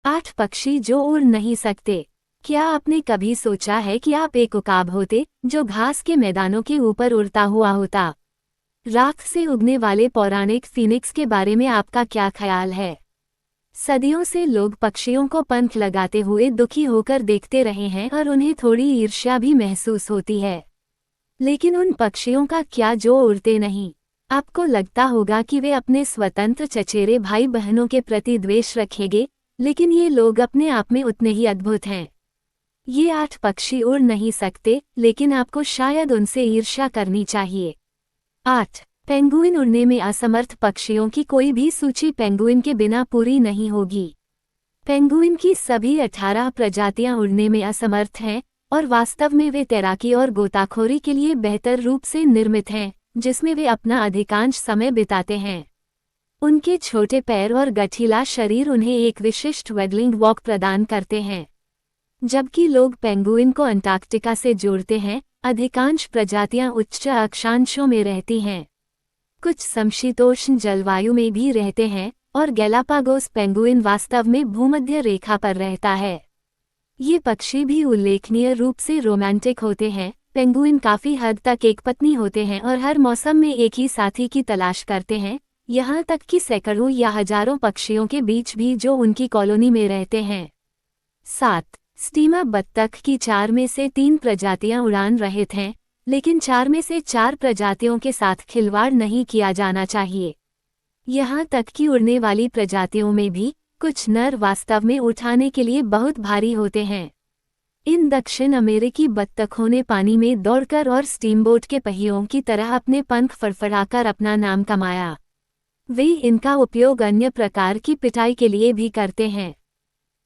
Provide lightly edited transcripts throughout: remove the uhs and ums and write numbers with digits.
8 पक्षी जो उड़ नहीं सकते। क्या आपने कभी सोचा है कि आप एक उकाब होते जो घास के मैदानों के ऊपर उड़ता हुआ होता? राख से उगने वाले पौराणिक फीनिक्स के बारे में आपका क्या ख्याल है? सदियों से लोग पक्षियों को पंख लगाते हुए दुखी होकर देखते रहे हैं और उन्हें थोड़ी ईर्ष्या भी महसूस होती है। लेकिन उन पक्षियों का क्या जो उड़ते नहीं? आपको लगता होगा कि वे अपने स्वतंत्र चचेरे भाई बहनों के प्रति द्वेष रखेंगे, लेकिन ये लोग अपने आप में उतने ही अद्भुत हैं। ये 8 पक्षी उड़ नहीं सकते, लेकिन आपको शायद उनसे ईर्ष्या करनी चाहिए। 8 पेंगुइन उड़ने में असमर्थ पक्षियों की कोई भी सूची पेंगुइन के बिना पूरी नहीं होगी। पेंगुइन की सभी 18 प्रजातियां उड़ने में असमर्थ हैं, और वास्तव में वे तैराकी और गोताखोरी के लिए बेहतर रूप से निर्मित हैं, जिसमें वे अपना अधिकांश समय बिताते हैं। उनके छोटे पैर और गठीला शरीर उन्हें एक विशिष्ट वेडलिंग वॉक प्रदान करते हैं। जबकि लोग पेंगुइन को अंटार्कटिका से जोड़ते हैं, अधिकांश प्रजातियां उच्च अक्षांशों में रहती हैं। कुछ समशीतोष्ण जलवायु में भी रहते हैं, और गैलापागोस पेंगुइन वास्तव में भूमध्य रेखा पर रहता है। ये पक्षी भी उल्लेखनीय रूप से रोमांटिक होते हैं। पेंगुइन काफी हद तक एकपत्नी होते हैं और हर मौसम में एक ही साथी की तलाश करते हैं, यहाँ तक कि सैकड़ों या हजारों पक्षियों के बीच भी जो उनकी कॉलोनी में रहते हैं। 7 स्टीमा बत्तख की 4 में से 3 प्रजातियां उड़ान रहित हैं, लेकिन 4 में से 4 प्रजातियों के साथ खिलवाड़ नहीं किया जाना चाहिए। यहाँ तक कि उड़ने वाली प्रजातियों में भी कुछ नर वास्तव में उठाने के लिए बहुत भारी होते हैं। इन दक्षिण अमेरिकी बत्तखों ने पानी में दौड़कर और स्टीमबोट के पहियों की तरह अपने पंख फड़फड़ाकर अपना नाम कमाया। वे इनका उपयोग अन्य प्रकार की पिटाई के लिए भी करते हैं।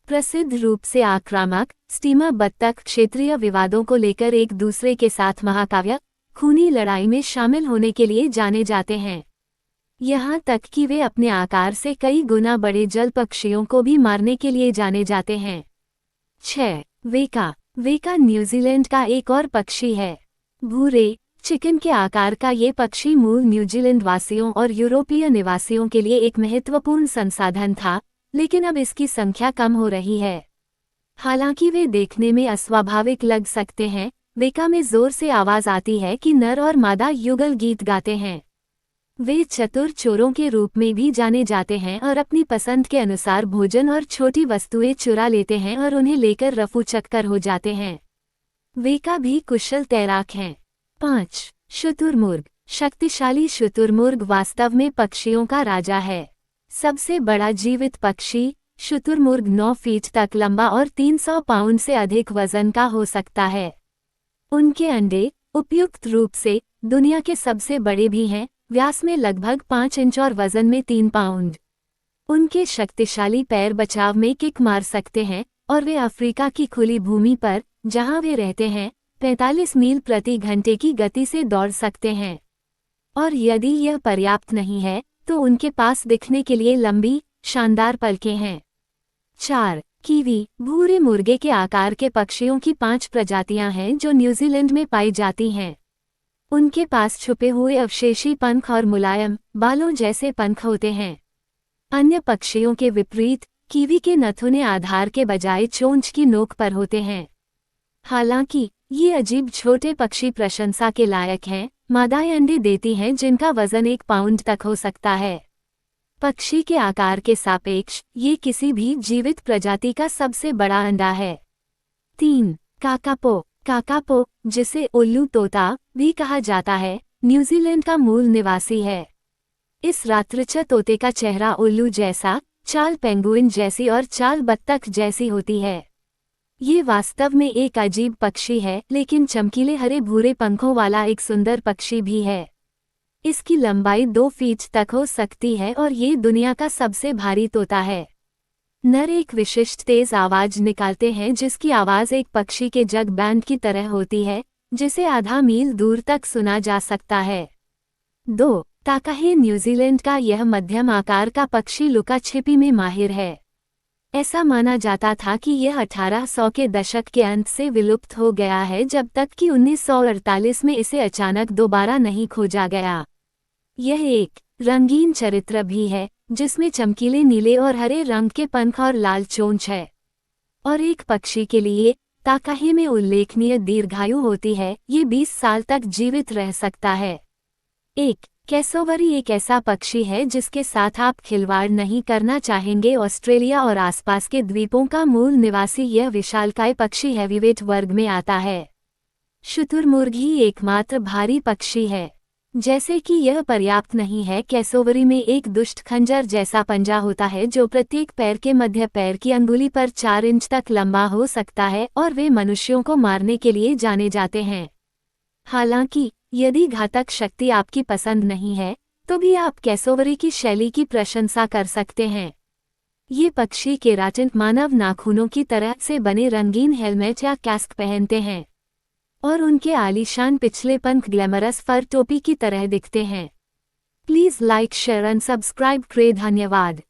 प्रसिद्ध रूप से आक्रामक स्टीमा बत्तख क्षेत्रीय विवादों को लेकर एक दूसरे के साथ महाकाव्य खूनी लड़ाई में शामिल होने के लिए जाने जाते हैं। यहाँ तक कि वे अपने आकार से कई गुना बड़े जल पक्षियों को भी मारने के लिए जाने जाते हैं। 6 वेका वेका न्यूजीलैंड का एक और पक्षी है। भूरे चिकन के आकार का ये पक्षी मूल न्यूजीलैंड वासियों और यूरोपीय निवासियों के लिए एक महत्वपूर्ण संसाधन था, लेकिन अब इसकी संख्या कम हो रही है। हालांकि वे देखने में अस्वाभाविक लग सकते हैं, वेका में जोर से आवाज आती है कि नर और मादा युगल गीत गाते हैं। वे चतुर चोरों के रूप में भी जाने जाते हैं और अपनी पसंद के अनुसार भोजन और छोटी वस्तुएं चुरा लेते हैं और उन्हें लेकर रफू चक्कर हो जाते हैं। वेका भी कुशल तैराक हैं। 5 शुतुरमुर्ग शक्तिशाली शुतुरमुर्ग वास्तव में पक्षियों का राजा है। सबसे बड़ा जीवित पक्षी शुतुरमुर्ग 9 फीट तक लंबा और 300 पाउंड से अधिक वजन का हो सकता है। उनके अंडे उपयुक्त रूप से दुनिया के सबसे बड़े भी हैं, व्यास में लगभग 5 इंच और वजन में 3 पाउंड। उनके शक्तिशाली पैर बचाव में किक मार सकते हैं, और वे अफ्रीका की खुली भूमि पर, जहां वे रहते हैं, 45 मील प्रति घंटे की गति से दौड़ सकते हैं। और यदि यह पर्याप्त नहीं है, तो उनके पास दिखने के लिए लंबी, शानदार पलकें हैं। 4 कीवी भूरे मुर्गे के आकार के पक्षियों की 5 प्रजातियां हैं जो न्यूजीलैंड में पाई जाती हैं। उनके पास छुपे हुए अवशेषी पंख और मुलायम बालों जैसे पंख होते हैं। अन्य पक्षियों के विपरीत, कीवी के नथुने आधार के बजाय चोंच की नोक पर होते हैं। हालांकि ये अजीब छोटे पक्षी प्रशंसा के लायक हैं, मादाएं अंडे देती हैं जिनका वजन 1 पाउंड तक हो सकता है। पक्षी के आकार के सापेक्ष ये किसी भी जीवित प्रजाति का सबसे बड़ा अंडा है। 3 काकापो काकापो, जिसे उल्लू तोता भी कहा जाता है, न्यूजीलैंड का मूल निवासी है। इस रात्रिच तोते का चेहरा उल्लू जैसा, चाल पेंगुइन जैसी और चाल बत्तख जैसी होती है। ये वास्तव में एक अजीब पक्षी है, लेकिन चमकीले हरे भूरे पंखों वाला एक सुंदर पक्षी भी है। इसकी लंबाई 2 फीट तक हो सकती है और ये दुनिया का सबसे भारी तोता है। नर एक विशिष्ट तेज आवाज निकालते हैं जिसकी आवाज एक पक्षी के जग बैंड की तरह होती है, जिसे आधा मील दूर तक सुना जा सकता है। 2 ताकाहे न्यूजीलैंड का यह मध्यम आकार का पक्षी लुका छिपी में माहिर है। ऐसा माना जाता था कि यह 1800 के दशक के अंत से विलुप्त हो गया है, जब तक कि 1948 में इसे अचानक दोबारा नहीं खोजा गया। यह एक रंगीन चरित्र भी है, जिसमें चमकीले नीले और हरे रंग के पंख और लाल चोंच है। और एक पक्षी के लिए ताकाही में उल्लेखनीय दीर्घायु होती है, ये 20 साल तक जीवित रह सकता है। एक कैसोवरी एक ऐसा पक्षी है जिसके साथ आप खिलवाड़ नहीं करना चाहेंगे। ऑस्ट्रेलिया और आसपास के द्वीपों का मूल निवासी यह विशालकाय पक्षी हैवीवेट वर्ग में आता है। शुतुरमुर्ग ही एकमात्र भारी पक्षी है। जैसे कि यह पर्याप्त नहीं है, कैसोवरी में एक दुष्ट खंजर जैसा पंजा होता है जो प्रत्येक पैर के मध्य पैर की अंगुली पर 4 इंच तक लंबा हो सकता है और वे मनुष्यों को मारने के लिए जाने जाते हैं। हालांकि यदि घातक शक्ति आपकी पसंद नहीं है तो भी आप कैसोवरी की शैली की प्रशंसा कर सकते हैं। ये पक्षी केराटिन मानव नाखूनों की तरह से बने रंगीन हेलमेट या कैस्क पहनते हैं और उनके आलीशान पिछले पंख ग्लैमरस फर टोपी की तरह दिखते हैं। Please like share and subscribe करें। धन्यवाद।